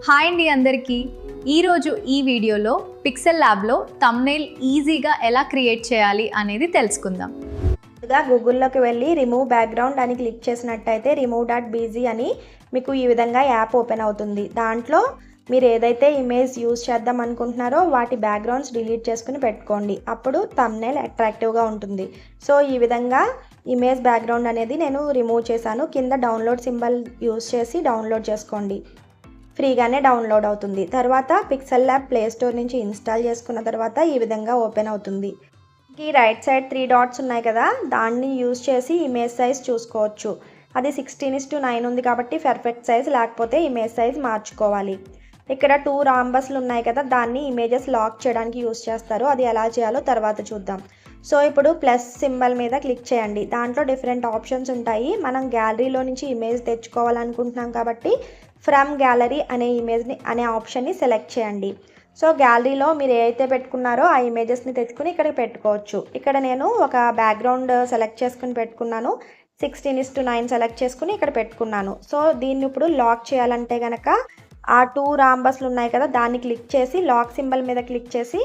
Hi అండి అందరికీ. ఈరోజు ఈ వీడియోలో పిక్సెల్ ల్యాబ్లో థంబ్నెయిల్ ఈజీగా ఎలా క్రియేట్ చేయాలి అనేది తెలుసుకుందాం. ముందుగా గూగుల్లోకి వెళ్ళి రిమూవ్ బ్యాక్గ్రౌండ్ అని క్లిక్ చేసినట్టయితే remove.bg అని మీకు ఈ విధంగా యాప్ ఓపెన్ అవుతుంది. దాంట్లో మీరు ఏదైతే ఇమేజ్ యూజ్ చేద్దాం అనుకుంటున్నారో వాటి బ్యాక్గ్రౌండ్స్ డిలీట్ చేసుకుని పెట్టుకోండి. అప్పుడు థంబ్నెయిల్ అట్రాక్టివ్గా ఉంటుంది. సో ఈ విధంగా ఇమేజ్ బ్యాక్గ్రౌండ్ అనేది నేను రిమూవ్ చేశాను. కింద డౌన్లోడ్ సింబల్ యూజ్ చేసి డౌన్లోడ్ చేసుకోండి. ఫ్రీగానే డౌన్లోడ్ అవుతుంది. తర్వాత పిక్సెల్ ల్యాబ్ ప్లే స్టోర్ నుంచి ఇన్స్టాల్ చేసుకున్న తర్వాత ఈ విధంగా ఓపెన్ అవుతుంది. ఈ రైట్ సైడ్ 3 డాట్స్ ఉన్నాయి కదా, దాన్ని యూజ్ చేసి ఇమేజ్ సైజ్ చూసుకోవచ్చు. అది 16:9 ఉంది కాబట్టి పర్ఫెక్ట్ సైజ్, లేకపోతే ఇమేజ్ సైజ్ మార్చుకోవాలి. ఇక్కడ 2 రాంబస్లు ఉన్నాయి కదా, దాన్ని ఇమేజెస్ లాక్ చేయడానికి యూజ్ చేస్తారు. అది ఎలా చేయాలో తర్వాత చూద్దాం. సో ఇప్పుడు ప్లస్ సింబల్ మీద క్లిక్ చేయండి. దాంట్లో డిఫరెంట్ ఆప్షన్స్ ఉంటాయి. మనం గ్యాలరీలో నుంచి ఇమేజ్ తెచ్చుకోవాలనుకుంటున్నాం కాబట్టి ఫ్రమ్ గ్యాలరీ అనే ఆప్షన్ని సెలెక్ట్ చేయండి. సో గ్యాలరీలో మీరు ఏదైతే పెట్టుకున్నారో ఆ ఇమేజెస్ని తెచ్చుకుని ఇక్కడ పెట్టుకోవచ్చు. ఇక్కడ నేను ఒక బ్యాక్గ్రౌండ్ సెలెక్ట్ చేసుకుని పెట్టుకున్నాను. 16:9 సెలెక్ట్ చేసుకుని ఇక్కడ పెట్టుకున్నాను. సో దీన్ని ఇప్పుడు లాక్ చేయాలంటే కనుక ఆ 2 రాంబస్లు ఉన్నాయి కదా, దాన్ని క్లిక్ చేసి లాక్ సింబల్ మీద క్లిక్ చేసి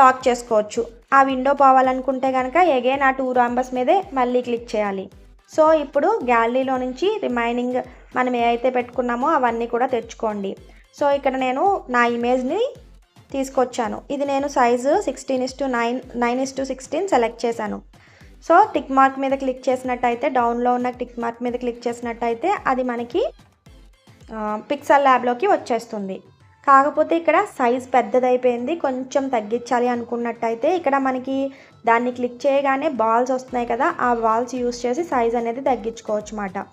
లాక్ చేసుకోవచ్చు. ఆ విండో పోవాలనుకుంటే కనుక అగైన్ ఆ 2 రాంబస్ మీదే మళ్ళీ క్లిక్ చేయాలి. సో ఇప్పుడు గ్యాలరీలో నుంచి రిమైనింగ్ మనం ఏవైతే పెట్టుకున్నామో అవన్నీ కూడా తెచ్చుకోండి. సో ఇక్కడ నేను నా ఇమేజ్ని తీసుకొచ్చాను. ఇది నేను సైజు 9:16 సెలెక్ట్ చేశాను. సో టిక్ మార్క్ మీద క్లిక్ చేసినట్టయితే, డౌన్లో ఉన్న టిక్ మార్క్ మీద క్లిక్ చేసినట్టయితే అది మనకి పిక్సెల్ ల్యాబ్లోకి వచ్చేస్తుంది. కాకపోతే ఇక్కడ సైజ్ పెద్దదైపోయింది, కొంచెం తగ్గించాలి అనుకున్నట్టయితే ఇక్కడ మనకి దాన్ని క్లిక్ చేయగానే బాల్స్ వస్తున్నాయి కదా, ఆ బాల్స్ యూస్ చేసి సైజ్ అనేది తగ్గించుకోవచ్చు అన్నమాట.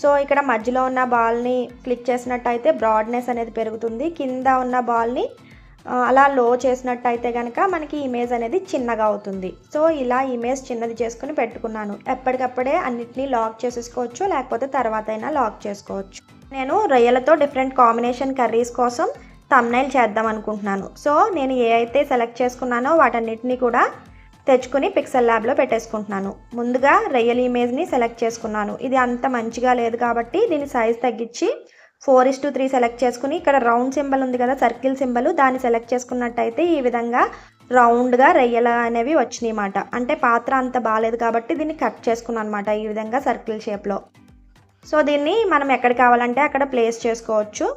సో ఇక్కడ మధ్యలో ఉన్న బాల్ని క్లిక్ చేసినట్టయితే బ్రాడ్నెస్ అనేది పెరుగుతుంది. కింద ఉన్న బాల్ని అలా లో చేసినట్టయితే కనుక మనకి ఇమేజ్ అనేది చిన్నగా అవుతుంది. సో ఇలా ఇమేజ్ చిన్నది చేసుకుని పెట్టుకున్నాను. ఎప్పటికప్పుడే అన్నిటినీ లాక్ చేసేసుకోవచ్చు, లేకపోతే తర్వాత అయినా లాక్ చేసుకోవచ్చు. నేను రొయ్యలతో డిఫరెంట్ కాంబినేషన్ కర్రీస్ కోసం థంబ్నెయిల్ చేద్దాం అనుకుంటున్నాను. సో నేను ఏ అయితే సెలెక్ట్ చేసుకున్నానో వాటన్నిటిని కూడా తెచ్చుకుని పిక్సెల్ ల్యాబ్లో పెట్టేసుకుంటున్నాను. ముందుగా రొయ్యల ఇమేజ్ని సెలెక్ట్ చేసుకున్నాను. ఇది అంత మంచిగా లేదు కాబట్టి దీని సైజ్ తగ్గించి 4:3 సెలెక్ట్ చేసుకుని ఇక్కడ రౌండ్ సింబల్ ఉంది కదా, సర్కిల్ సింబల్, దాన్ని సెలెక్ట్ చేసుకున్నట్టయితే ఈ విధంగా రౌండ్గా రొయ్యలు అనేవి వచ్చినాయి అన్నమాట. అంటే పాత్ర అంత బాగాలేదు కాబట్టి దీన్ని కట్ చేసుకున్నాను అనమాట ఈ విధంగా సర్కిల్ షేప్లో. సో దీన్ని మనం ఎక్కడ కావాలంటే అక్కడ ప్లేస్ చేసుకోవచ్చు,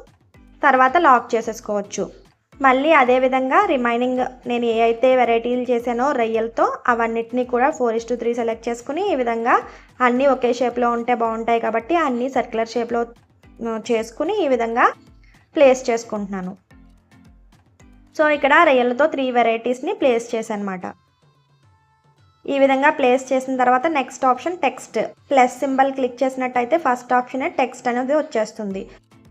తర్వాత లాక్ చేసేసుకోవచ్చు. మళ్ళీ అదేవిధంగా రిమైనింగ్ నేను ఏ అయితే వెరైటీలు చేశానో రొయ్యలతో అవన్నిటినీ కూడా 4:3 సెలెక్ట్ చేసుకుని ఈ విధంగా అన్నీ ఒకే షేప్లో ఉంటే బాగుంటాయి కాబట్టి అన్నీ సర్క్యులర్ షేప్లో చేసుకుని ఈ విధంగా ప్లేస్ చేసుకుంటున్నాను. సో ఇక్కడ రొయ్యలతో 3 వెరైటీస్ని ప్లేస్ చేశాను అనమాట. ఈ విధంగా ప్లేస్ చేసిన తర్వాత next option text. Plus symbol click చేసినట్టయితే ఫస్ట్ ఆప్షనే టెక్స్ట్ అనేది వచ్చేస్తుంది.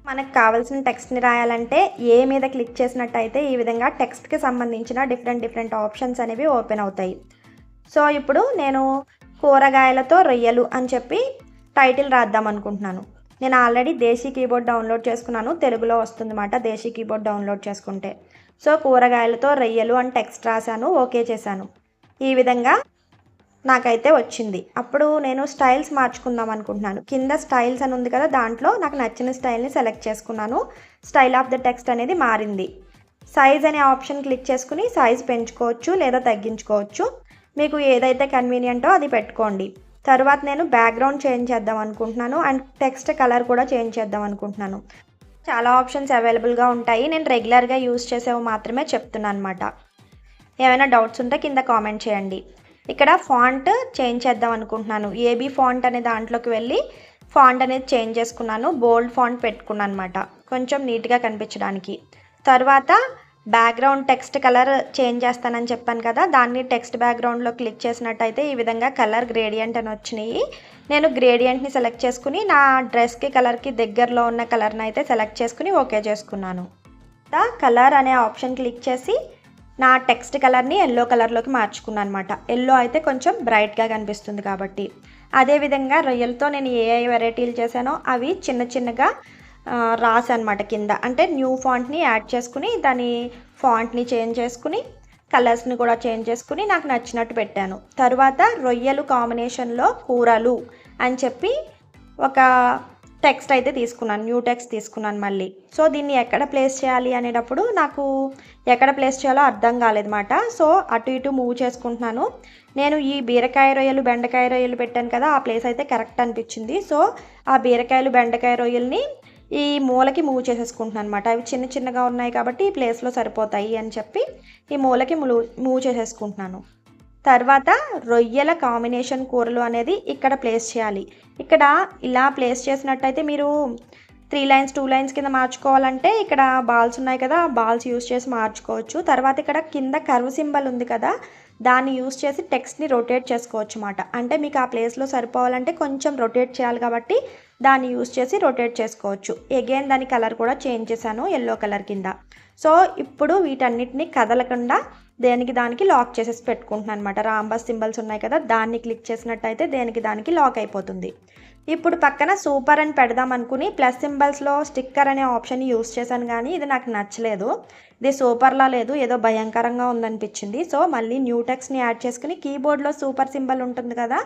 మనకు కావాల్సిన టెక్స్ట్ని రాయాలంటే ఏ మీద క్లిక్ చేసినట్టయితే ఈ విధంగా టెక్స్ట్కి సంబంధించిన డిఫరెంట్ ఆప్షన్స్ అనేవి ఓపెన్ అవుతాయి. సో ఇప్పుడు నేను కూరగాయలతో రొయ్యలు అని చెప్పి టైటిల్ రాద్దాం అనుకుంటున్నాను. నేను ఆల్రెడీ దేశీ కీబోర్డ్ డౌన్లోడ్ చేసుకున్నాను, తెలుగులో వస్తుంది అన్నమాట దేశీ కీబోర్డ్ డౌన్లోడ్ చేసుకుంటే. సో కూరగాయలతో రొయ్యలు అని టెక్స్ట్ రాశాను, ఓకే చేశాను. ఈ విధంగా నాకైతే వచ్చింది. అప్పుడు నేను స్టైల్స్ మార్చుకుందాం అనుకుంటున్నాను. కింద స్టైల్స్ అని ఉంది కదా, దాంట్లో నాకు నచ్చిన స్టైల్ని సెలెక్ట్ చేసుకున్నాను. స్టైల్ ఆఫ్ ద టెక్స్ట్ అనేది మారింది. సైజ్ అనే ఆప్షన్ క్లిక్ చేసుకుని సైజ్ పెంచుకోవచ్చు లేదా తగ్గించుకోవచ్చు. మీకు ఏదైతే కన్వీనియంటో అది పెట్టుకోండి. తర్వాత నేను బ్యాక్గ్రౌండ్ చేంజ్ చేద్దాం అనుకుంటున్నాను అండ్ టెక్స్ట్ కలర్ కూడా చేంజ్ చేద్దాం అనుకుంటున్నాను. చాలా ఆప్షన్స్ అవైలబుల్గా ఉంటాయి. నేను రెగ్యులర్గా యూజ్ చేసేవి మాత్రమే చెప్తున్నాను అనమాట. ఏమైనా డౌట్స్ ఉంటే కింద కామెంట్ చేయండి. ఇక్కడ ఫాంట్ చేంజ్ చేద్దాం అనుకుంటున్నాను. ఏబీ ఫాంట్ అనే దాంట్లోకి వెళ్ళి ఫాంట్ అనేది చేంజ్ చేసుకున్నాను. బోల్డ్ ఫాంట్ పెట్టుకున్నాను అనమాట, కొంచెం నీట్గా కనిపించడానికి. తర్వాత బ్యాక్గ్రౌండ్ టెక్స్ట్ కలర్ చేంజ్ చేస్తానని చెప్పాను కదా, దాన్ని టెక్స్ట్ బ్యాక్గ్రౌండ్లో క్లిక్ చేసినట్టయితే ఈ విధంగా కలర్ గ్రేడియంట్ అని వచ్చినాయి. నేను గ్రేడియంట్ని సెలెక్ట్ చేసుకుని నా డ్రెస్కి కలర్కి దగ్గరలో ఉన్న కలర్ని అయితే సెలెక్ట్ చేసుకుని ఓకే చేసుకున్నాను. కలర్ అనే ఆప్షన్ క్లిక్ చేసి నా టెక్స్ట్ కలర్ని ఎల్లో కలర్లోకి మార్చుకున్నాను అనమాట. ఎల్లో అయితే కొంచెం బ్రైట్గా కనిపిస్తుంది కాబట్టి. అదేవిధంగా రొయ్యలతో నేను ఏ వెరైటీలు చేశానో అవి చిన్నగా రాసనమాట కింద. అంటే న్యూ ఫాంట్ని యాడ్ చేసుకుని దాని ఫాంట్ని చేంజ్ చేసుకుని కలర్స్ని కూడా చేంజ్ చేసుకుని నాకు నచ్చినట్టు పెట్టాను. తర్వాత రొయ్యలు కాంబినేషన్లో కూరలు అని చెప్పి ఒక టెక్స్ట్ అయితే తీసుకున్నాను, న్యూ టెక్స్ట్ తీసుకున్నాను మళ్ళీ. సో దీన్ని ఎక్కడ ప్లేస్ చేయాలి అనేటప్పుడు నాకు ఎక్కడ ప్లేస్ చేయాలో అర్థం కాలేదన్నమాట. సో అటు ఇటు మూవ్ చేసుకుంటున్నాను. నేను ఈ బీరకాయ రొయ్యలు బెండకాయ రొయ్యలు పెట్టాను కదా, ఆ ప్లేస్ అయితే కరెక్ట్ అనిపించింది. సో ఆ బీరకాయలు బెండకాయ రొయ్యల్ని ఈ మూలకి మూవ్ చేసేసుకుంటున్నాను అనమాట. అవి చిన్న చిన్నగా ఉన్నాయి కాబట్టి ఈ ప్లేస్లో సరిపోతాయి అని చెప్పి ఈ మూలకి మూవ్ చేసేసుకుంటున్నాను. తర్వాత రొయ్యల కాంబినేషన్ కూరలు అనేది ఇక్కడ ప్లేస్ చేయాలి. ఇక్కడ ఇలా ప్లేస్ చేసినట్టయితే మీరు 3 లైన్స్ 2 లైన్స్ కింద మార్చుకోవాలంటే ఇక్కడ బాల్స్ ఉన్నాయి కదా, బాల్స్ యూస్ చేసి మార్చుకోవచ్చు. తర్వాత ఇక్కడ కింద కర్వ్ సింబల్ ఉంది కదా, దాన్ని యూస్ చేసి టెక్స్ట్ని రొటేట్ చేసుకోవచ్చు అన్నమాట. అంటే మీకు ఆ ప్లేస్లో సరిపోవాలంటే కొంచెం రొటేట్ చేయాలి కాబట్టి దాన్ని యూస్ చేసి రొటేట్ చేసుకోవచ్చు. అగైన్ దాని కలర్ కూడా చేంజ్ చేశాను, ఎల్లో కలర్ కింద. సో ఇప్పుడు వీటన్నిటిని కదలకుండా దేనికి దానికి లాక్ చేసేసి పెట్టుకుంటున్నాను అనమాట. రాంబస్ సింబల్స్ ఉన్నాయి కదా, దాన్ని క్లిక్ చేసినట్టయితే దేనికి దానికి లాక్ అయిపోతుంది. ఇప్పుడు పక్కన సూపర్ అని పెడదాం అనుకుని ప్లస్ సింబల్స్లో స్టిక్కర్ అనే ఆప్షన్ యూస్ చేశాను, కానీ ఇది నాకు నచ్చలేదు. ఇది సూపర్లా లేదు, ఏదో భయంకరంగా ఉందనిపించింది. సో మళ్ళీ న్యూ టెక్స్ట్ని యాడ్ చేసుకుని కీబోర్డ్లో సూపర్ సింబల్ ఉంటుంది కదా,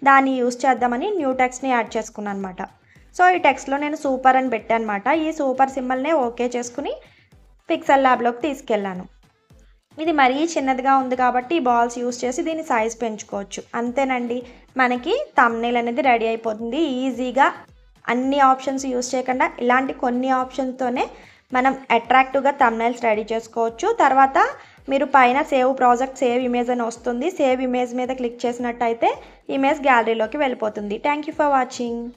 దాన్ని యూస్ చేద్దామని న్యూ టెక్స్ట్ని యాడ్ చేసుకున్నాను అనమాట. సో ఈ టెక్స్ట్లో నేను సూపర్ అని పెట్టాను అనమాట. ఈ సూపర్ సింబల్నే ఓకే చేసుకుని పిక్సెల్ ల్యాబ్లోకి తీసుకెళ్ళాను. ఇది మరీ చిన్నదిగా ఉంది కాబట్టి ఈ బాల్స్ యూస్ చేసి దీని సైజ్ పెంచుకోవచ్చు. అంతేనండి, మనకి థంబ్నెయిల్ అనేది రెడీ అయిపోతుంది. ఈజీగా అన్ని ఆప్షన్స్ యూస్ చేయకుండా ఇలాంటి కొన్ని ఆప్షన్స్తోనే మనం అట్రాక్టివ్గా థంబ్నెయిల్స్ రెడీ చేసుకోవచ్చు. తర్వాత మీరు పైన సేవ్ ప్రాజెక్ట్ సేవ్ ఇమేజ్ అని వస్తుంది. సేవ్ ఇమేజ్ మీద క్లిక్ చేసినట్టయితే ఇమేజ్ గ్యాలరీలోకి వెళ్ళిపోతుంది. Thank you for watching.